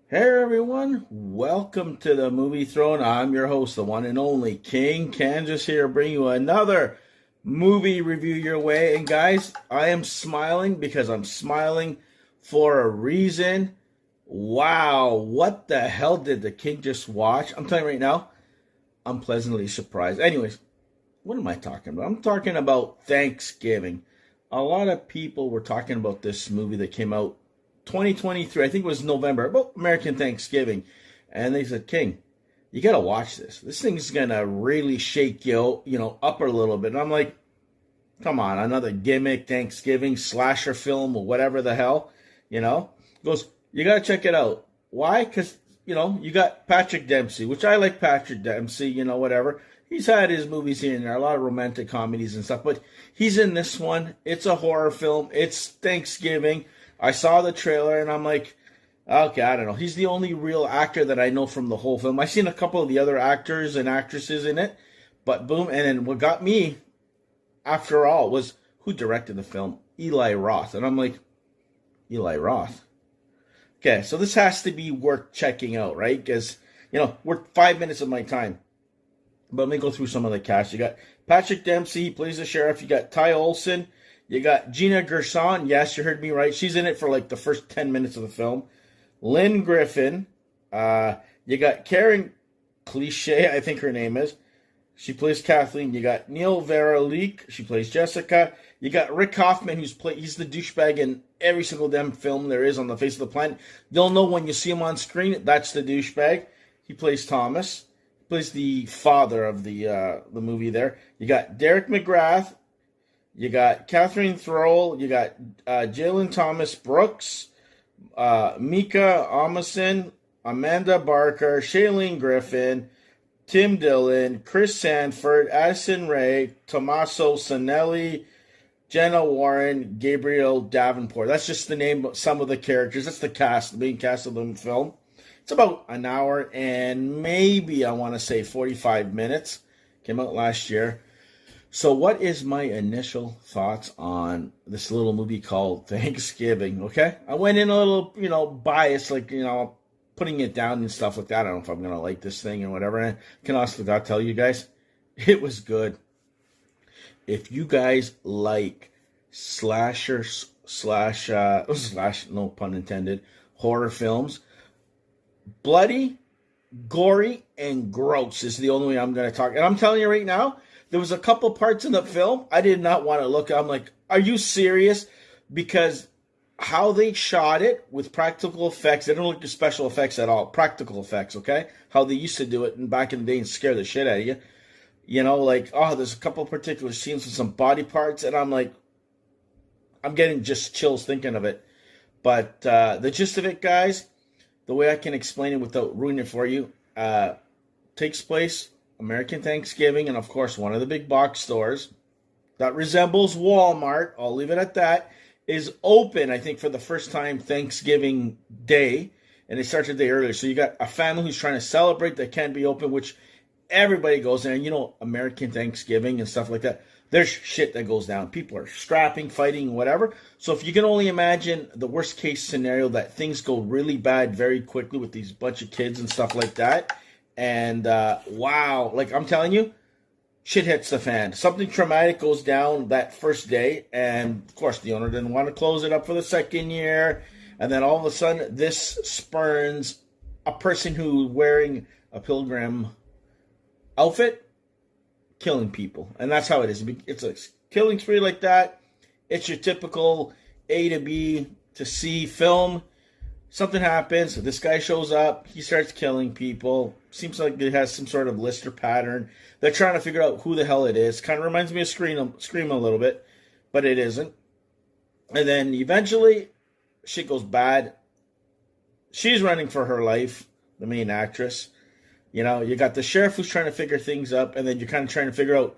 Hey everyone, welcome to the Movie Throne. I'm your host, the one and only King Kansas here, bringing you another movie review your way. And guys, I am smiling because I'm smiling for a reason. Wow, what the hell did the King just watch? I'm telling you right now, I'm pleasantly surprised. Anyways, what am I talking about? I'm talking about Thanksgiving. A lot of people were talking about this movie that came out 2023, I think it was November, about American Thanksgiving. And they said, King, you got to watch this. This thing's going to really shake you, up a little bit. And I'm like, come on, another gimmick Thanksgiving slasher film or whatever the hell, you know? He goes, you got to check it out. Why? Because, you got Patrick Dempsey, which I like Patrick Dempsey, whatever. He's had his movies here and there, a lot of romantic comedies and stuff, but he's in this one. It's a horror film. It's Thanksgiving. I saw the trailer and I'm like, okay, I don't know. He's the only real actor that I know from the whole film. I've seen a couple of the other actors and actresses in it, but boom. And then what got me, after all, was who directed the film? Eli Roth. And I'm like, Eli Roth. Okay, so this has to be worth checking out, right? Because, worth 5 minutes of my time. But let me go through some of the cast. You got Patrick Dempsey, he plays the sheriff. You got Olsson. You got Gina Gershon. Yes, you heard me right. She's in it for like the first 10 minutes of the film. Lynne Griffin. You got Karen Cliche, I think her name is. She plays Kathleen. You got Neil Verlaque. She plays Jessica. You got Rick Hoffman, he's the douchebag in every single damn film there is on the face of the planet. They'll know when you see him on screen, that's the douchebag. He plays Thomas. He plays the father of the movie there. You got Derek McGrath. You got Katherine Trowell. You got Jalen Thomas Brooks, Mika Amonsen, Amanda Barker, Shailene Griffin, Tim Dillon, Chris Sandford, Addison Ray, Tomaso Sanelli, Jenna Warren, Gabriel Davenport. That's just the name of some of the characters. That's the cast, the main cast of the film. It's about an hour and maybe, I want to say, 45 minutes. Came out last year. So what is my initial thoughts on this little movie called Thanksgiving, okay? I went in a little, biased, like, putting it down and stuff like that. I don't know if I'm going to like this thing or whatever. And I can also tell you guys, it was good. If you guys like slash, no pun intended, horror films, bloody, gory, and gross is the only way I'm going to talk. And I'm telling you right now, there was a couple parts in the film I did not want to look at. I'm like, are you serious? Because how they shot it with practical effects, they don't look at special effects at all. Practical effects, okay? How they used to do it and back in the day and scare the shit out of you. There's a couple particular scenes with some body parts, and I'm like, I'm getting just chills thinking of it. But the gist of it, guys, the way I can explain it without ruining it for you, takes place American Thanksgiving, and of course, one of the big box stores that resembles Walmart, I'll leave it at that, is open, I think, for the first time Thanksgiving Day, and it starts a day earlier. So you got a family who's trying to celebrate that can't be open, which everybody goes there, and American Thanksgiving and stuff like that. There's shit that goes down. People are scrapping, fighting, whatever. So if you can only imagine the worst case scenario that things go really bad very quickly with these bunch of kids and stuff like that. And wow, like I'm telling you, shit hits the fan. Something traumatic goes down that first day. And of course, the owner didn't want to close it up for the second year. And then all of a sudden, this spurns a person who's wearing a pilgrim outfit, killing people. And that's how it is. It's a killing spree like that. It's your typical A to B to C film. Something happens. This guy shows up. He starts killing people. Seems like it has some sort of Lister pattern. They're trying to figure out who the hell it is. Kind of reminds me of Scream a little bit, but it isn't. And then eventually, shit goes bad. She's running for her life, the main actress. You got the sheriff who's trying to figure things up, and then you're kind of trying to figure out,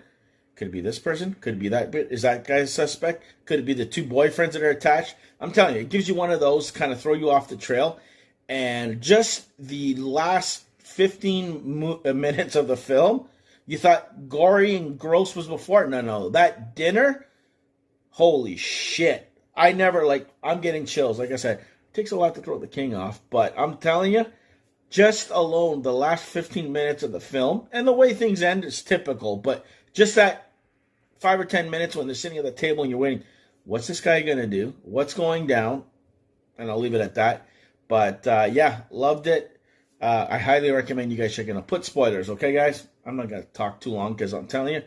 could it be this person? Could it be that bit? Is that guy a suspect? Could it be the two boyfriends that are attached? I'm telling you, it gives you one of those, kind of throw you off the trail. And just the last 15 minutes of the film, you thought gory and gross was before. No. That dinner, holy shit. I'm getting chills. Like I said, It takes a lot to throw the king off, but I'm telling you, just alone the last 15 minutes of the film, and the way things end is typical, but just that 5 or 10 minutes when they're sitting at the table and you're waiting, what's this guy going to do? What's going down? And I'll leave it at that. But yeah, loved it. I highly recommend you guys check it out. Put spoilers, okay, guys? I'm not going to talk too long because I'm telling you,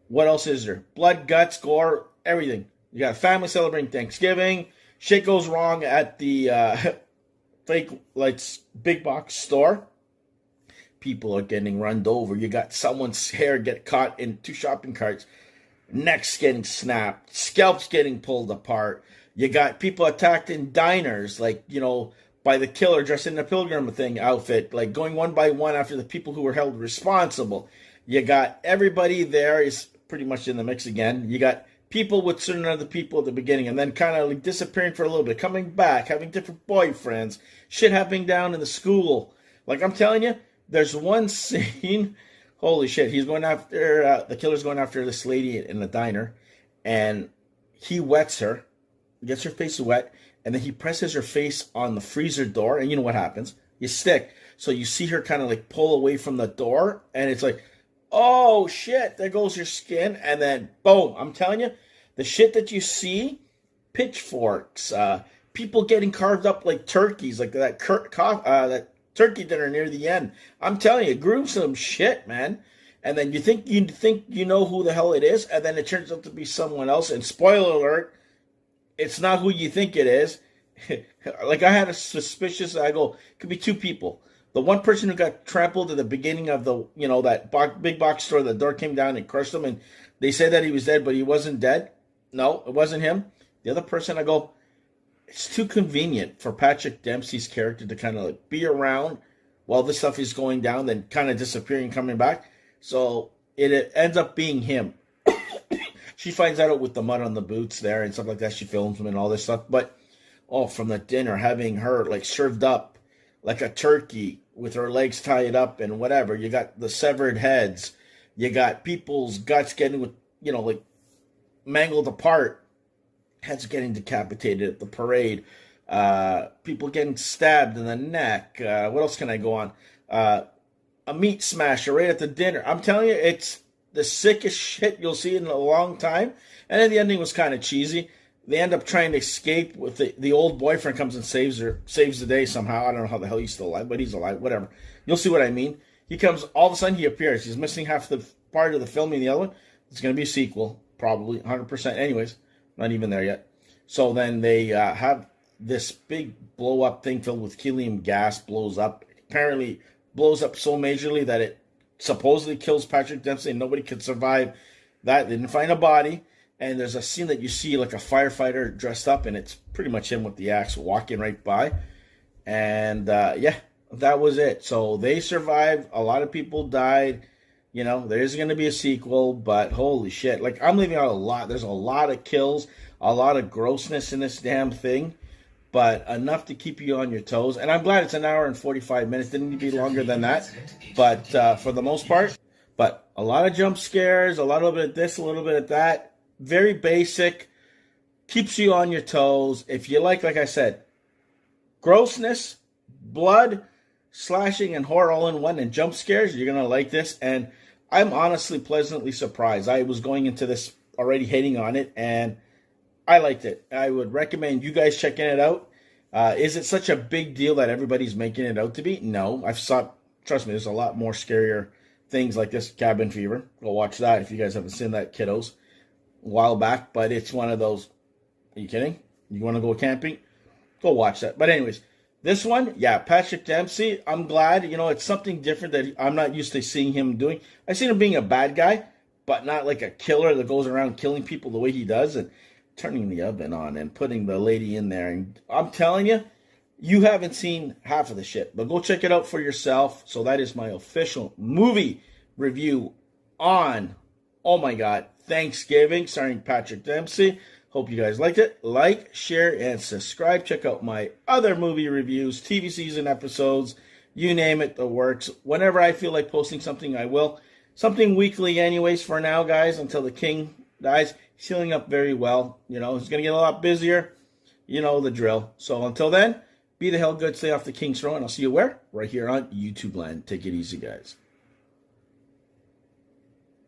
what else is there? Blood, guts, gore, everything. You got a family celebrating Thanksgiving. Shit goes wrong at the fake lights big box store. People are getting run over. You got someone's hair get caught in 2 shopping carts. Necks getting snapped. Scalps getting pulled apart. You got people attacked in diners, like, you know, by the killer dressed in a pilgrim thing outfit, like going one by one after the people who were held responsible. You got everybody there is pretty much in the mix again. You got people with certain other people at the beginning and then kind of like disappearing for a little bit, coming back, having different boyfriends, shit happening down in the school. Like I'm telling you, there's one scene, holy shit, he's going after, the killer's going after this lady in the diner, and he wets her, gets her face wet, and then he presses her face on the freezer door, and you know what happens? You stick. So you see her kind of like pull away from the door, and it's like, oh shit, there goes your skin, and then boom, I'm telling you, the shit that you see, pitchforks, people getting carved up like turkeys, like that turkey dinner near the end. I'm telling you, gruesome shit, man. And then you think you know who the hell it is, and then it turns out to be someone else. And spoiler alert, it's not who you think it is. Like I had a suspicious, I go, it could be 2 people. The one person who got trampled at the beginning of the, you know, that big box store, the door came down and crushed him, and they said that he was dead, but he wasn't dead. No, it wasn't him. The other person, I go, it's too convenient for Patrick Dempsey's character to kind of like be around while this stuff is going down, then kind of disappearing and coming back. So it ends up being him. She finds out with the mud on the boots there and stuff like that. She films him and all this stuff. But, from the dinner, having her like served up like a turkey with her legs tied up and whatever. You got the severed heads. You got people's guts getting, you know, like mangled apart. Heads getting decapitated at the parade. People getting stabbed in the neck. What else can I go on? A meat smasher right at the dinner. I'm telling you, it's the sickest shit you'll see in a long time. And then the ending was kind of cheesy. They end up trying to escape with the old boyfriend comes and saves the day somehow. I don't know how the hell he's still alive, but he's alive. Whatever. You'll see what I mean. He comes, all of a sudden he appears. He's missing half the part of the filming. The other one, it's going to be a sequel, probably 100%. Anyways, not even there yet. So then they have this big blow up thing filled with helium gas blows up. Apparently blows up so majorly that it supposedly kills Patrick Dempsey and nobody could survive that. They didn't find a body. And there's a scene that you see like a firefighter dressed up, and it's pretty much him with the axe walking right by. And yeah, that was it. So they survived. A lot of people died. You know, there is going to be a sequel, but holy shit. Like, I'm leaving out a lot. There's a lot of kills, a lot of grossness in this damn thing, but enough to keep you on your toes. And I'm glad it's an hour and 45 minutes. Didn't need to be longer than that, but for the most part. But a lot of jump scares, a little bit of this, a little bit of that. Very basic, keeps you on your toes. If you like I said, grossness, blood, slashing, and horror all in one, and jump scares, you're going to like this. And I'm honestly pleasantly surprised. I was going into this already hating on it, and I liked it. I would recommend you guys checking it out. Is it such a big deal that everybody's making it out to be? No. Trust me, there's a lot more scarier things like this. Cabin Fever. Go watch that if you guys haven't seen that, kiddos. A while back, but it's one of those, are you kidding? You want to go camping? Go watch that. But anyways, this one, yeah, Patrick Dempsey, I'm glad, you know, it's something different that I'm not used to seeing him doing. I've seen him being a bad guy, but not like a killer that goes around killing people the way he does and turning the oven on and putting the lady in there. And I'm telling you, you haven't seen half of the shit, but go check it out for yourself. So that is my official movie review on, oh my God, Thanksgiving, starring Patrick Dempsey. Hope you guys liked it. Like, share, and subscribe. Check out my other movie reviews, TV season episodes, you name it, the works. Whenever I feel like posting something, I will. Something weekly anyways for now, guys, until the king dies. He's healing up very well. You know, he's going to get a lot busier. You know the drill. So until then, be the hell good, stay off the King's Row, and I'll see you where? Right here on YouTube land. Take it easy, guys.